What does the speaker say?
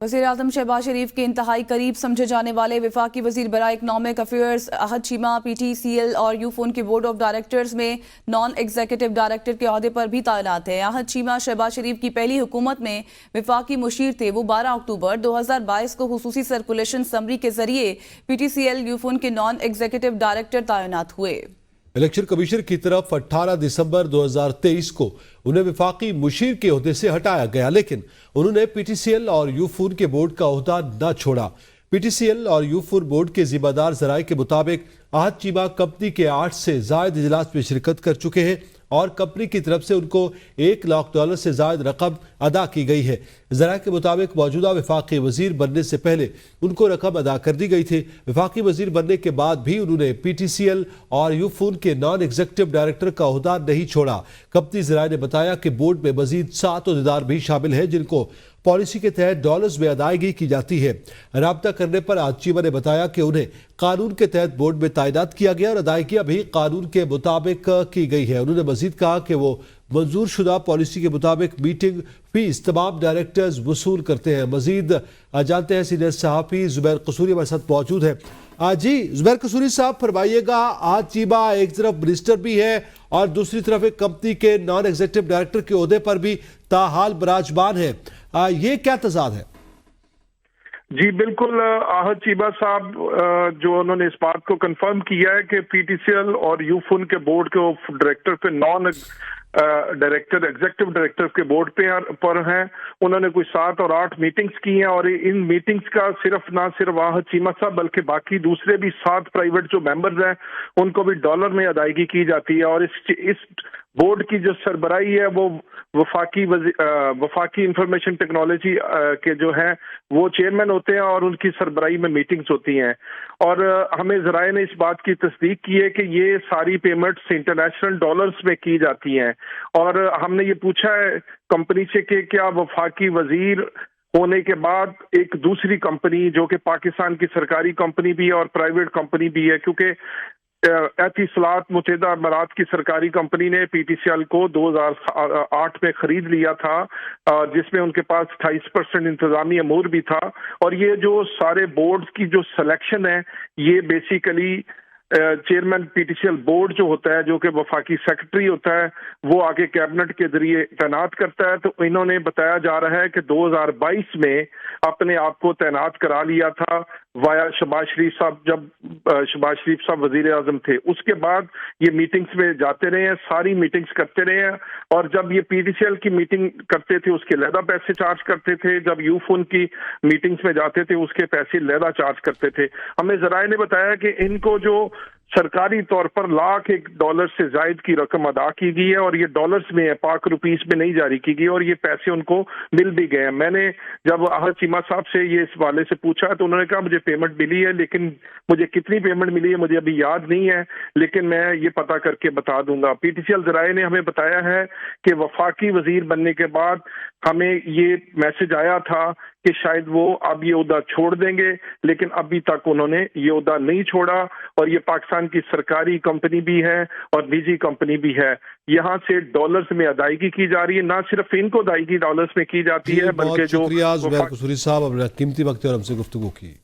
वज़ीर-ए-आज़म शहबाज शरीफ के इंतहाई करीब समझे जाने वाले वफाकी वज़ीर बराए इकनॉमिक अफेयर्स अहद चीमा PTCL और यूफोन के बोर्ड ऑफ डायरेक्टर्स में नॉन एग्जीक्यूटिव डायरेक्टर के ओहदे पर भी तैनात है। अहद चीमा शहबाज शरीफ की पहली हुकूमत में वफाकी मुशीर थे। वो 12 अक्टूबर 2022 को खुसूसी सर्कुलेशन समरी के जरिए PTCL यूफोन के नॉन एग्जीक्यूटिव डायरेक्टर तैनात हुए। इलेक्शन कमीशन की तरफ 18 दिसंबर 2023 को उन्हें वफाकी मुशीर के ओहदे से हटाया गया, लेकिन उन्होंने PTCL और यूफोन के बोर्ड का ओहदा न छोड़ा। PTCL और यूफोन बोर्ड के जिम्मेदार जराये के मुताबिक अहद चीमा कंपनी के 8 से जायद इजलास में शिरकत कर चुके हैं और कंपनी की तरफ से उनको $1 लाख से जायद रकम अदा की गई है। जराये के मुताबिक मौजूदा वफाकी वजीर बनने से पहले उनको रकम अदा कर दी गई थी। वफाकी वजीर बनने के बाद भी उन्होंने PTCL और यूफोन के नॉन एग्जीक्यूटिव डायरेक्टर का ओहदा नहीं छोड़ा। कंपनी जराये ने बताया कि बोर्ड में मजीद 7 ओहदेदार भी शामिल हैं जिनको पॉलिसी के तहत डॉलर्स में अदायगी की जाती है। राब्ता करने पर अहद चीमा ने बताया कि उन्हें कानून के तहत बोर्ड में तैनात किया गया और अदायगियां भी कानून के मुताबिक की गई है। उन्होंने मजीद कहा कि वो मंजूर शुदा पॉलिसी के मुताबिक मीटिंग फीस तमाम डायरेक्टर्स वसूल करते हैं। मजीद जानते हैं सीनियर सहाफ़ी ज़ुबैर कसूरी हमारे साथ मौजूद है। जी ज़ुबैर कसूरी साहब, फरमाइएगा, अहद चीमा एक तरफ मिनिस्टर भी है और दूसरी तरफ एक कंपनी के नॉन एग्जीक्यूटिव डायरेक्टर के ओहदे पर भी ताहाल बराजमान है, ये क्या तजाद है? जी बिल्कुल, अहद चीमा साहब जो उन्होंने इस बात को कंफर्म किया है कि PTCL और यूफोन के बोर्ड के डायरेक्टर पे नॉन डायरेक्टर एग्जीक्यूटिव डायरेक्टर के बोर्ड पर हैं। उन्होंने कोई 7 और 8 मीटिंग्स की हैं और इन मीटिंग्स का ना सिर्फ अहद चीमा साहब बल्कि बाकी दूसरे भी 7 प्राइवेट जो मेंबर्स हैं उनको भी डॉलर में अदायगी की जाती है। और इस बोर्ड की जो सरबराही है वो वफाकी इंफॉर्मेशन टेक्नोलॉजी के जो हैं वो चेयरमैन होते हैं और उनकी सरबराही में मीटिंग्स होती हैं। और हमें ज़राए ने इस बात की तस्दीक की है कि ये सारी पेमेंट्स इंटरनेशनल डॉलर्स में की जाती हैं। और हमने ये पूछा है कंपनी से कि क्या वफाकी वजीर होने के बाद एक दूसरी कंपनी जो कि पाकिस्तान की सरकारी कंपनी भी है और प्राइवेट कंपनी भी है, क्योंकि एतिसलात मुत्तहिदा अमारात की सरकारी कंपनी ने PTCL को 2008 में खरीद लिया था, जिसमें उनके पास 28% इंतजामी अमूर भी था। और ये जो सारे बोर्ड्स की जो सिलेक्शन है ये बेसिकली चेयरमैन PTCL बोर्ड जो होता है, जो कि वफाकी सेक्रेटरी होता है, वो आगे कैबिनेट के जरिए तैनात करता है। तो इन्होंने बताया जा रहा है कि 2022 में अपने आप को तैनात करा लिया था वाया शहबाज शरीफ साहब, जब शहबाज शरीफ साहब वजीर आजम थे। उसके बाद ये मीटिंग्स में जाते रहे हैं, सारी मीटिंग्स करते रहे हैं। और जब ये PTCL की मीटिंग करते थे उसके लहदा पैसे चार्ज करते थे, जब यूफोन की मीटिंग्स में जाते थे उसके पैसे लहदा चार्ज करते थे। हमें जराये ने बताया कि इनको जो सरकारी तौर पर $1,00,000 से जायद की रकम अदा की गई है और ये डॉलर्स में है, पाक रुपीस में नहीं जारी की गई और ये पैसे उनको मिल भी गए हैं। मैंने जब अहद चीमा साहब से ये इस वाले से पूछा तो उन्होंने कहा मुझे पेमेंट मिली है, लेकिन मुझे कितनी पेमेंट मिली है मुझे अभी याद नहीं है, लेकिन मैं ये पता करके बता दूंगा। PTCL जराये ने हमें बताया है कि वफाकी वजीर बनने के बाद हमें ये मैसेज आया था कि शायद वो अब ये ओहदा छोड़ देंगे, लेकिन अभी तक उन्होंने ये ओहदा नहीं छोड़ा। और ये पाकिस्तान की सरकारी कंपनी भी है और निजी कंपनी भी है। यहाँ से डॉलर्स में अदायगी की जा रही है, ना सिर्फ इनको अदायगी डॉलर्स में की जाती है बल्कि जो शुक्रिया ज़ुबैर कसूरी साहब, अपना कीमती वक्त और हमसे गुफ्तगू की।